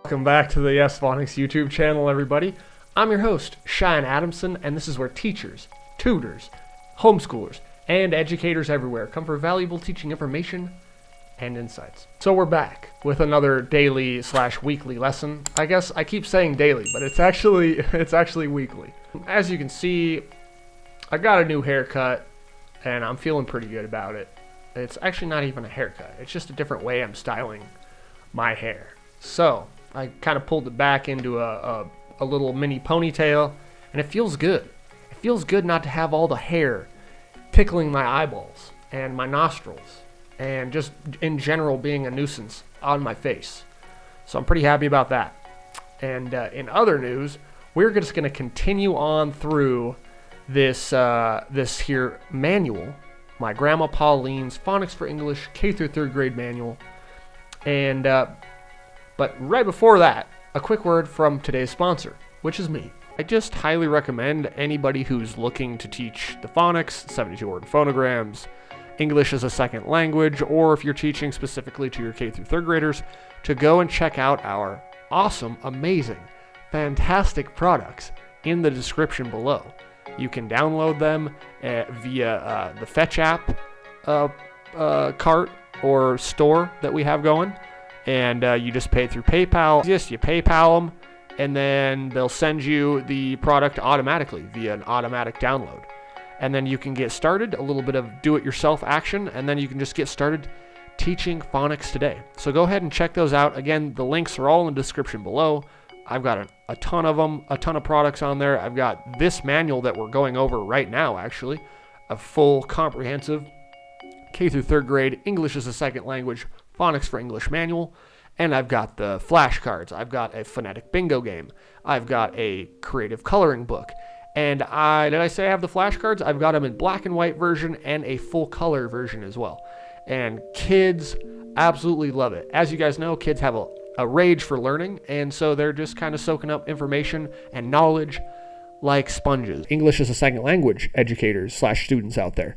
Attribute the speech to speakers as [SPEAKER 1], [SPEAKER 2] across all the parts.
[SPEAKER 1] Welcome back to the YesPhonics YouTube channel, everybody. I'm your host, Cheyenne Adamson, and this is where teachers, tutors, homeschoolers, and educators everywhere come for valuable teaching information and insights. So we're back with another daily / weekly lesson. I guess I keep saying daily, but it's actually weekly. As you can see, I got a new haircut, and I'm feeling pretty good about it. It's actually not even a haircut. It's just a different way I'm styling my hair. So I kind of pulled it back into a little mini ponytail, and it feels good. It feels good not to have all the hair tickling my eyeballs and my nostrils, and just in general being a nuisance on my face. So I'm pretty happy about that. And in other news, we're just going to continue on through this here manual, my Grandma Pauline's Phonics for English K through 3rd grade manual. And but right before that, a quick word from today's sponsor, which is me. I just highly recommend anybody who's looking to teach the phonics, 72 Orton phonograms, English as a second language, or if you're teaching specifically to your K through 3rd graders, to go and check out our awesome, amazing, fantastic products in the description below. You can download them via the Fetch app cart or store that we have going. And you just pay through PayPal. You PayPal them, and then they'll send you the product automatically via an automatic download. And then you can get started, a little bit of do-it-yourself action, and then you can just get started teaching phonics today. So go ahead and check those out. Again, the links are all in the description below. I've got a ton of them, a ton of products on there. I've got this manual that we're going over right now, actually, a full, comprehensive K through 3rd grade English as a second language Phonics for English manual, and I've got the flashcards. I've got a phonetic bingo game. I've got a creative coloring book. And did I say I have the flashcards? I've got them in black and white version and a full color version as well. And kids absolutely love it. As you guys know, kids have a rage for learning, and so they're just kind of soaking up information and knowledge like sponges. English as a second language educators / students out there,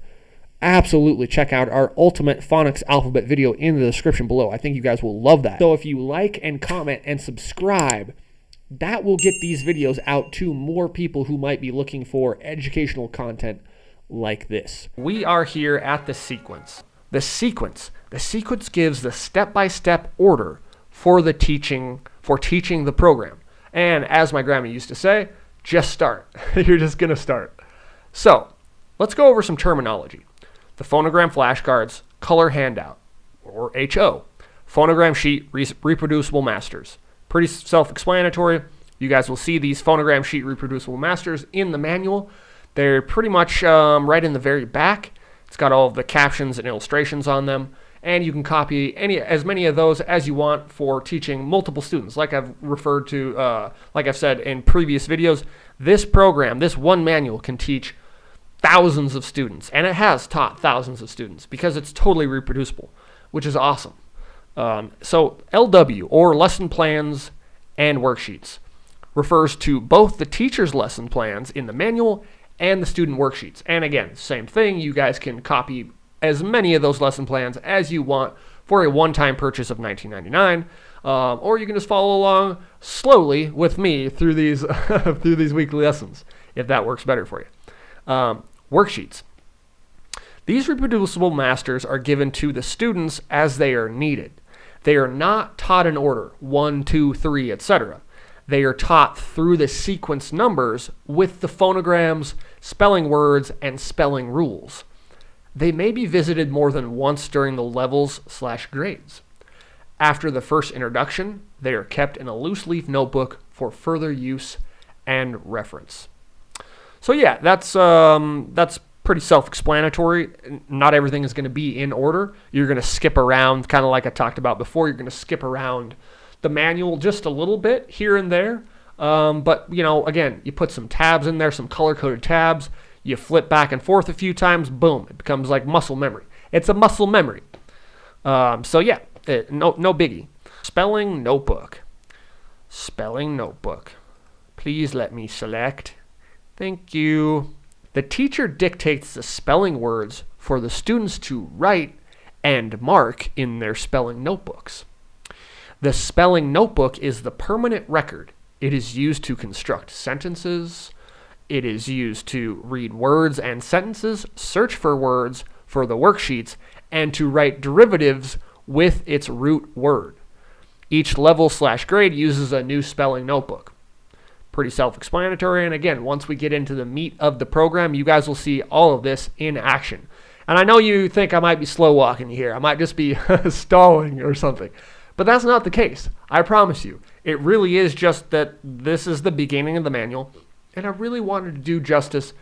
[SPEAKER 1] absolutely check out our ultimate phonics alphabet video in the description below. I think you guys will love that. So if you like and comment and subscribe, that will get these videos out to more people who might be looking for educational content like this. We are here at the sequence. The sequence gives the step-by-step order for teaching the program. And as my grandma used to say, just start. You're just going to start. So let's go over some terminology. The phonogram flashcards, color handout, or HO, phonogram sheet, reproducible masters. Pretty self-explanatory. You guys will see these phonogram sheet reproducible masters in the manual. They're pretty much right in the very back. It's got all of the captions and illustrations on them, and you can copy as many of those as you want for teaching multiple students. Like I've referred to, like I've said in previous videos, this program, this one manual can teach thousands of students, and it has taught thousands of students because it's totally reproducible, which is awesome. So LW, or lesson plans and worksheets, refers to both the teacher's lesson plans in the manual and the student worksheets. And again, same thing, you guys can copy as many of those lesson plans as you want for a one-time purchase of $19.99, or you can just follow along slowly with me through these through these weekly lessons, if that works better for you. Worksheets. These reproducible masters are given to the students as they are needed. They are not taught in order, 1, 2, 3, etc. They are taught through the sequence numbers with the phonograms, spelling words, and spelling rules. They may be visited more than once during the levels / grades. After the first introduction, they are kept in a loose leaf notebook for further use and reference. So yeah, that's pretty self-explanatory. Not everything is going to be in order. You're going to skip around, kind of like I talked about before. You're going to skip around the manual just a little bit here and there. But, you know, again, you put some tabs in there, some color-coded tabs. You flip back and forth a few times. Boom, it becomes like muscle memory. It's a muscle memory. So yeah, no biggie. Spelling notebook. Spelling notebook. Please let me select. Thank you. The teacher dictates the spelling words for the students to write and mark in their spelling notebooks. The spelling notebook is the permanent record. It is used to construct sentences. It is used to read words and sentences, search for words for the worksheets, and to write derivatives with its root word. Each level/grade uses a new spelling notebook. Pretty self-explanatory, and again, once we get into the meat of the program, you guys will see all of this in action. And I know you think I might be slow walking you here. I might just be stalling or something. But that's not the case. I promise you. It really is just that this is the beginning of the manual, and I really wanted to do justice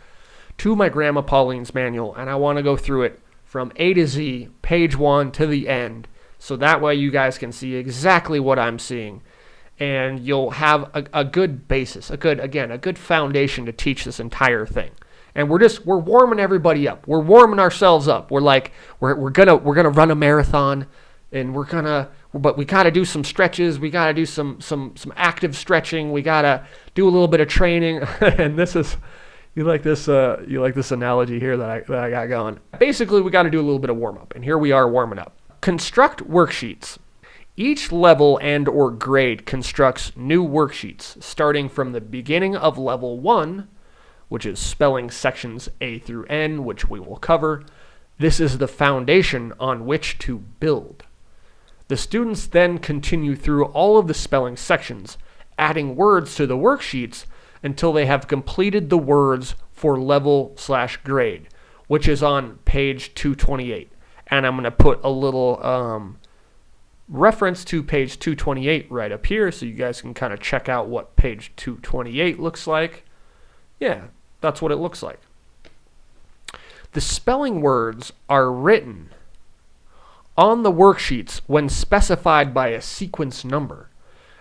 [SPEAKER 1] to my grandma Pauline's manual, and I want to go through it from A to Z, page 1 to the end, so that way you guys can see exactly what I'm seeing, and you'll have a good basis, a good foundation to teach this entire thing. And we're warming everybody up. We're warming ourselves up. We're like, we're gonna run a marathon, and but we gotta do some stretches. We gotta do some active stretching. We gotta do a little bit of training. And this is, you like this analogy here that I got going. Basically, we gotta do a little bit of warm up, and here we are warming up. Construct worksheets. Each level and or grade constructs new worksheets starting from the beginning of level 1, which is spelling sections A through N, which we will cover. This is the foundation on which to build. The students then continue through all of the spelling sections, adding words to the worksheets until they have completed the words for level/grade, which is on page 228. And I'm going to put a little reference to page 228 right up here so you guys can kind of check out what page 228 looks like. Yeah, that's what it looks like. The spelling words are written on the worksheets when specified by a sequence number,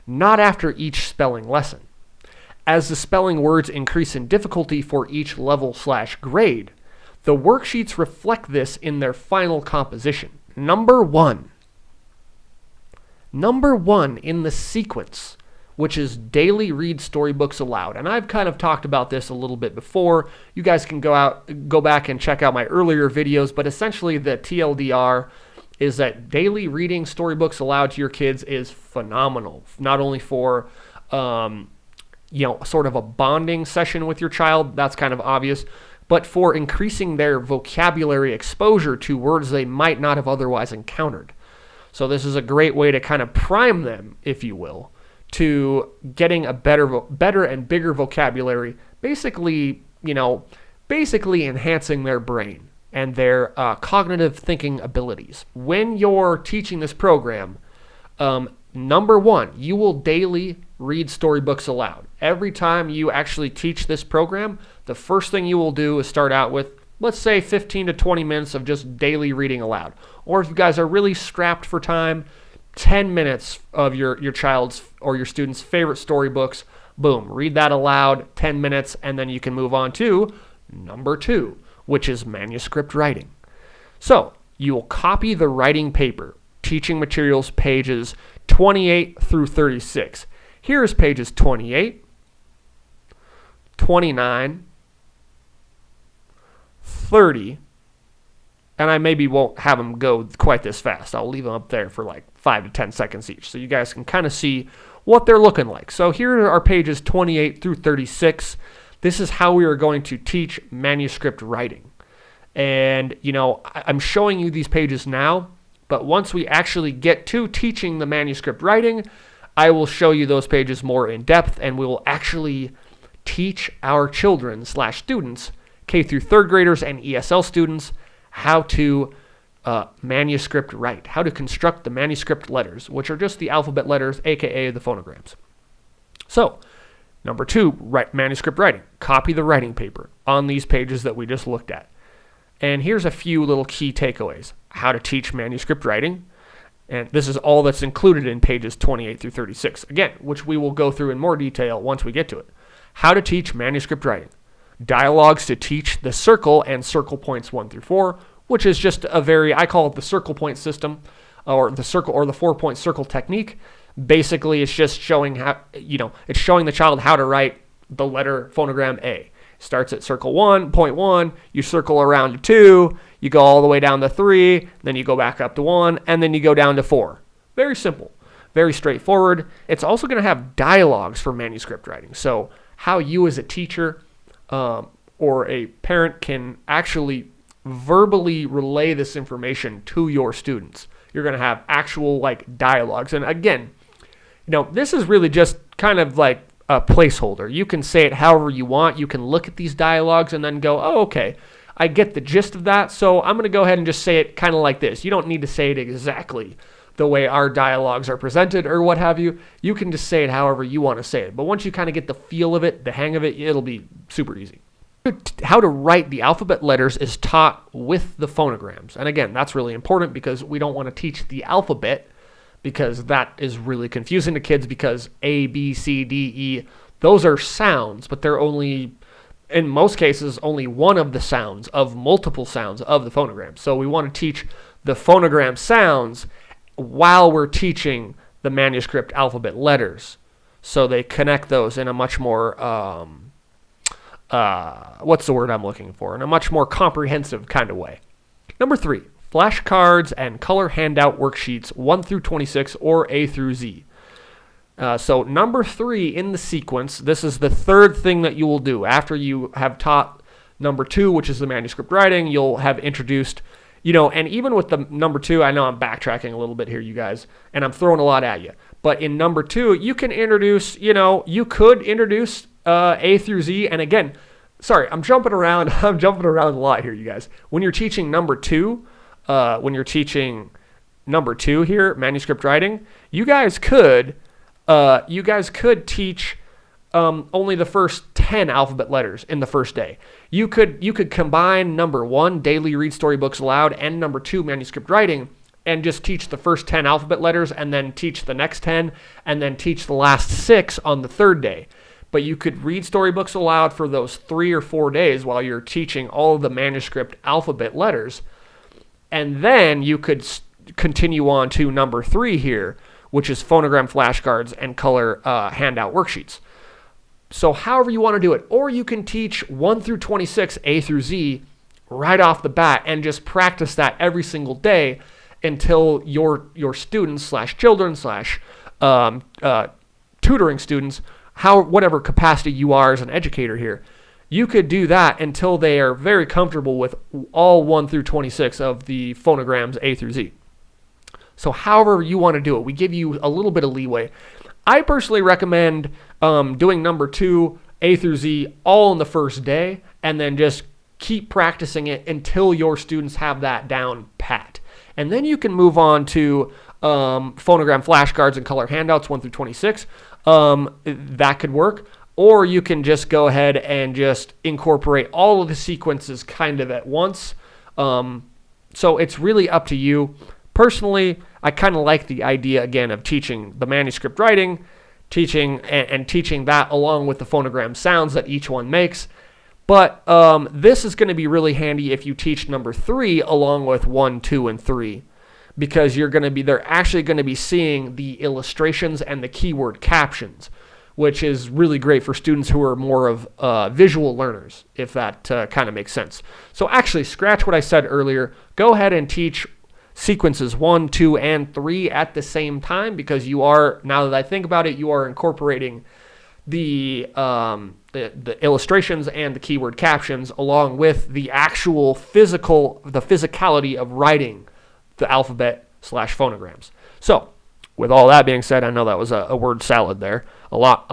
[SPEAKER 1] not after each spelling lesson. As the spelling words increase in difficulty for each level/grade, the worksheets reflect this in their final composition. Number one in the sequence, which is daily read storybooks aloud. And I've kind of talked about this a little bit before. You guys can go back and check out my earlier videos, but essentially the TLDR is that daily reading storybooks aloud to your kids is phenomenal. Not only for sort of a bonding session with your child, that's kind of obvious, but for increasing their vocabulary exposure to words they might not have otherwise encountered. So this is a great way to kind of prime them, if you will, to getting a better and bigger vocabulary, basically enhancing their brain and their cognitive thinking abilities. When you're teaching this program, number one, you will daily read storybooks aloud. Every time you actually teach this program, the first thing you will do is start out with, let's say, 15 to 20 minutes of just daily reading aloud. Or if you guys are really strapped for time, 10 minutes of your child's or your student's favorite storybooks. Boom, read that aloud, 10 minutes, and then you can move on to number 2, which is manuscript writing. So you will copy the writing paper, teaching materials pages 28 through 36. Here's pages 28, 29, 30, and I maybe won't have them go quite this fast. I'll leave them up there for like 5 to 10 seconds each, so you guys can kind of see what they're looking like. So here are pages 28 through 36. This is how we are going to teach manuscript writing. And, I'm showing you these pages now, but once we actually get to teaching the manuscript writing, I will show you those pages more in depth, and we will actually teach our children/students, K through 3rd graders and ESL students, how to manuscript write, how to construct the manuscript letters, which are just the alphabet letters, aka the phonograms. So, number 2, manuscript writing. Copy the writing paper on these pages that we just looked at. And here's a few little key takeaways. How to teach manuscript writing. And this is all that's included in pages 28 through 36. Again, which we will go through in more detail once we get to it. How to teach manuscript writing. Dialogues to teach the circle and circle points 1 through 4, which is just I call it the circle point system, or the circle or the 4-point circle technique. Basically, it's just showing it's showing the child how to write the letter phonogram A. Starts at circle 1, point 1, you circle around to 2, you go all the way down to 3, then you go back up to 1, and then you go down to 4. Very simple, very straightforward. It's also going to have dialogues for manuscript writing. So how you as a teacher or a parent can actually verbally relay this information to your students. You're going to have actual like dialogues. And again, this is really just kind of like a placeholder. You can say it however you want. You can look at these dialogues and then go, oh, okay, I get the gist of that. So I'm going to go ahead and just say it kind of like this. You don't need to say it exactly the way our dialogues are presented or what have you. You can just say it however you want to say it. But once you kind of get the feel of it, the hang of it, it'll be super easy. How to write the alphabet letters is taught with the phonograms. And again, that's really important because we don't want to teach the alphabet because that is really confusing to kids because A, B, C, D, E, those are sounds, but they're only, in most cases, only one of the sounds of multiple sounds of the phonogram. So we want to teach the phonogram sounds while we're teaching the manuscript alphabet letters. So they connect those in a much more, what's the word I'm looking for? In a much more comprehensive kind of way. Number 3, flashcards and color handout worksheets 1 through 26 or A through Z. So number 3 in the sequence, this is the third thing that you will do. After you have taught number 2, which is the manuscript writing, you'll have introduced, and even with the number 2, I know I'm backtracking a little bit here, you guys, and I'm throwing a lot at you. But in number 2, you can introduce, you could introduce A through Z. And again, sorry, I'm jumping around. I'm jumping around a lot here, you guys. When you're teaching number 2, here, manuscript writing, you guys could teach only the first 10 alphabet letters in the first day. You could combine number 1, daily read storybooks aloud, and number 2, manuscript writing, and just teach the first 10 alphabet letters, and then teach the next 10, and then teach the last 6 on the third day. But you could read storybooks aloud for those 3 or 4 days while you're teaching all of the manuscript alphabet letters. And then you could continue on to number 3 here, which is phonogram flashcards and color handout worksheets. So however you want to do it. Or you can teach 1 through 26, A through Z, right off the bat and just practice that every single day until your students / children / tutoring students, whatever capacity you are as an educator here, you could do that until they are very comfortable with all 1 through 26 of the phonograms A through Z. So however you want to do it, we give you a little bit of leeway. I personally recommend doing number 2, A through Z, all in the first day, and then just keep practicing it until your students have that down pat. And then you can move on to phonogram flashcards and color handouts 1 through 26. That could work. Or you can just go ahead and just incorporate all of the sequences kind of at once. So it's really up to you. Personally, I kind of like the idea, again, of teaching the manuscript writing, teaching that along with the phonogram sounds that each one makes. But this is going to be really handy if you teach number 3 along with 1, 2, and 3. Because they're actually going to be seeing the illustrations and the keyword captions, which is really great for students who are more of visual learners, if that kind of makes sense. So actually, scratch what I said earlier. Go ahead and teach sequences 1, 2, and 3 at the same time, because you are, now that I think about it, you are incorporating the illustrations and the keyword captions along with the actual physicality of writing the alphabet / phonograms. So, with all that being said, I know that was a word salad there. A lot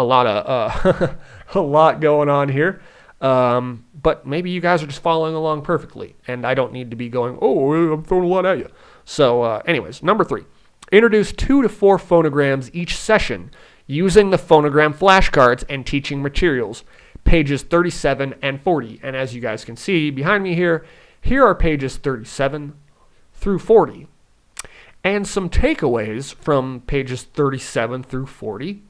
[SPEAKER 1] going on here. But maybe you guys are just following along perfectly, and I don't need to be going, oh, I'm throwing a lot at you. So, anyways, number 3. Introduce 2 to 4 phonograms each session using the phonogram flashcards and teaching materials, pages 37 and 40. And as you guys can see behind me here are pages 37 through 40. And some takeaways from pages 37 through 40.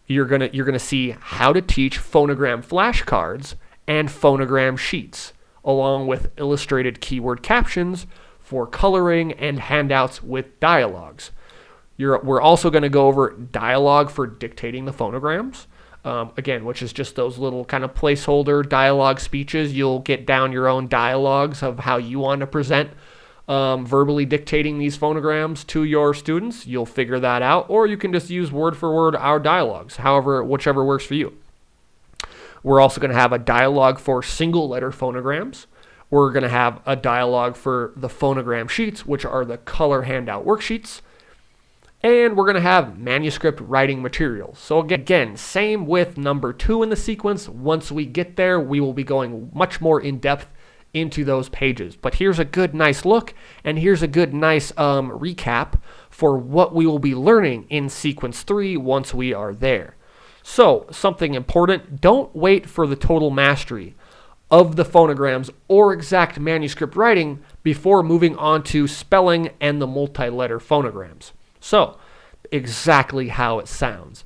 [SPEAKER 1] You're gonna see how to teach phonogram flashcards and phonogram sheets, along with illustrated keyword captions for coloring and handouts with dialogues. We're also going to go over dialogue for dictating the phonograms, again, which is just those little kind of placeholder dialogue speeches. You'll get down your own dialogues of how you want to present, verbally dictating these phonograms to your students. You'll figure that out, or you can just use word for word our dialogues, whichever works for you. We're also going to have a dialogue for single letter phonograms. We're going to have a dialogue for the phonogram sheets, which are the color handout worksheets. And we're going to have manuscript writing materials. So again, same with number 2 in the sequence. Once we get there, we will be going much more in depth into those pages. But here's a good, nice look, and here's a good, nice recap for what we will be learning in sequence 3 once we are there. So, something important, don't wait for the total mastery of the phonograms or exact manuscript writing before moving on to spelling and the multi-letter phonograms. So, exactly how it sounds.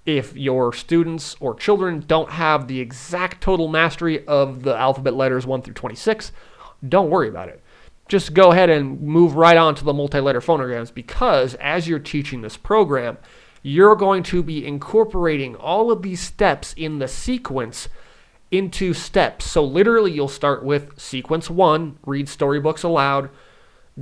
[SPEAKER 1] If your students or children don't have the exact total mastery of the alphabet letters 1 through 26, don't worry about it. Just go ahead and move right on to the multi-letter phonograms, because as you're teaching this program, you're going to be incorporating all of these steps in the sequence into steps. So literally you'll start with sequence 1, read storybooks aloud,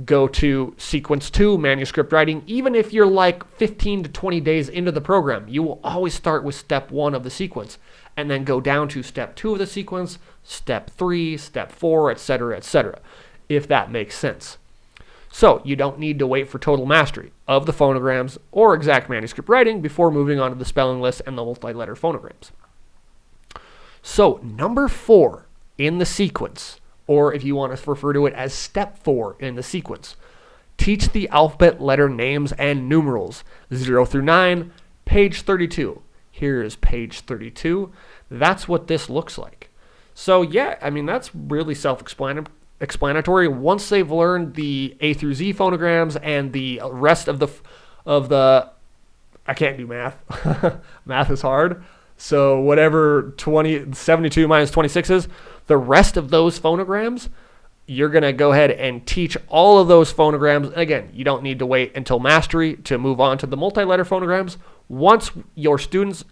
[SPEAKER 1] go to sequence 2, manuscript writing. Even if you're like 15 to 20 days into the program, you will always start with step 1 of the sequence and then go down to step 2 of the sequence, step 3, step 4, etc., if that makes sense. So you don't need to wait for total mastery of the phonograms or exact manuscript writing before moving on to the spelling list and the multi-letter phonograms. So number 4 in the sequence, or if you want to refer to it as step 4 in the sequence, teach the alphabet letter names and numerals, 0 through 9, page 32. Here is page 32. That's what this looks like. So yeah, I mean, that's really self-explanatory. Once they've learned the A through Z phonograms and the rest of the I can't do math. Math is hard. So whatever 72 minus 26 is, the rest of those phonograms, you're going to go ahead and teach all of those phonograms. And again, you don't need to wait until mastery to move on to the multi-letter phonograms. Once your students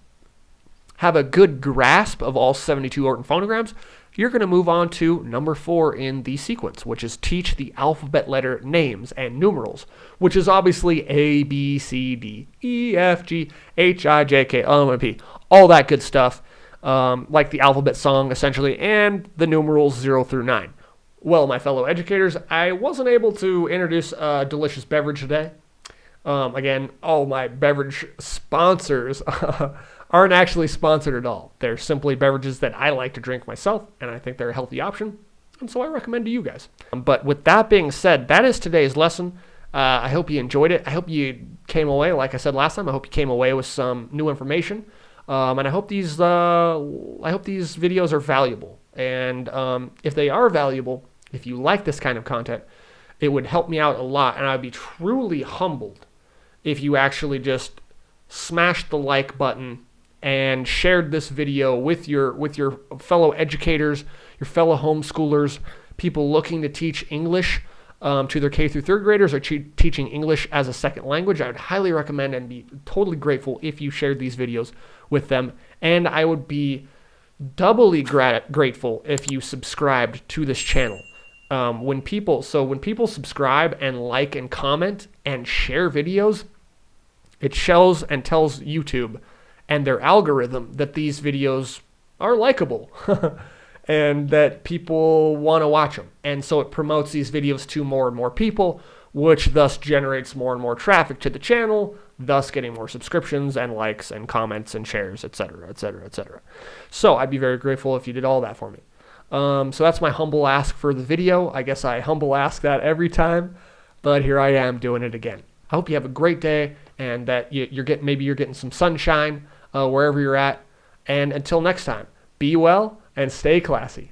[SPEAKER 1] have a good grasp of all 72 Orton phonograms, you're going to move on to number 4 in the sequence, which is teach the alphabet letter names and numerals, which is obviously A, B, C, D, E, F, G, H, I, J, K, L, M, N, P, all that good stuff, like the alphabet song, essentially, and the numerals 0 through 9. Well, my fellow educators, I wasn't able to introduce a delicious beverage today. Again, all my beverage sponsors aren't actually sponsored at all. They're simply beverages that I like to drink myself, and I think they're a healthy option, and so I recommend to you guys. But with that being said, that is today's lesson. I hope you enjoyed it. I hope you came away, like I said last time, I hope you came away with some new information, and I hope these videos are valuable. And if they are valuable, if you like this kind of content, it would help me out a lot, and I'd be truly humbled if you actually just smashed the like button and shared this video with your fellow educators, your fellow homeschoolers, people looking to teach English to their K through 3rd graders or teaching English as a second language. I would highly recommend and be totally grateful if you shared these videos with them. And I would be doubly grateful if you subscribed to this channel. When people subscribe and like and comment and share videos, it shows and tells YouTube and their algorithm that these videos are likable and that people want to watch them. And so it promotes these videos to more and more people, which thus generates more and more traffic to the channel, thus getting more subscriptions and likes and comments and shares, etc., etc., etc. So I'd be very grateful if you did all that for me. So that's my humble ask for the video. I guess I humble ask that every time, but here I am doing it again. I hope you have a great day and that you're getting some sunshine wherever you're at. And until next time, be well and stay classy.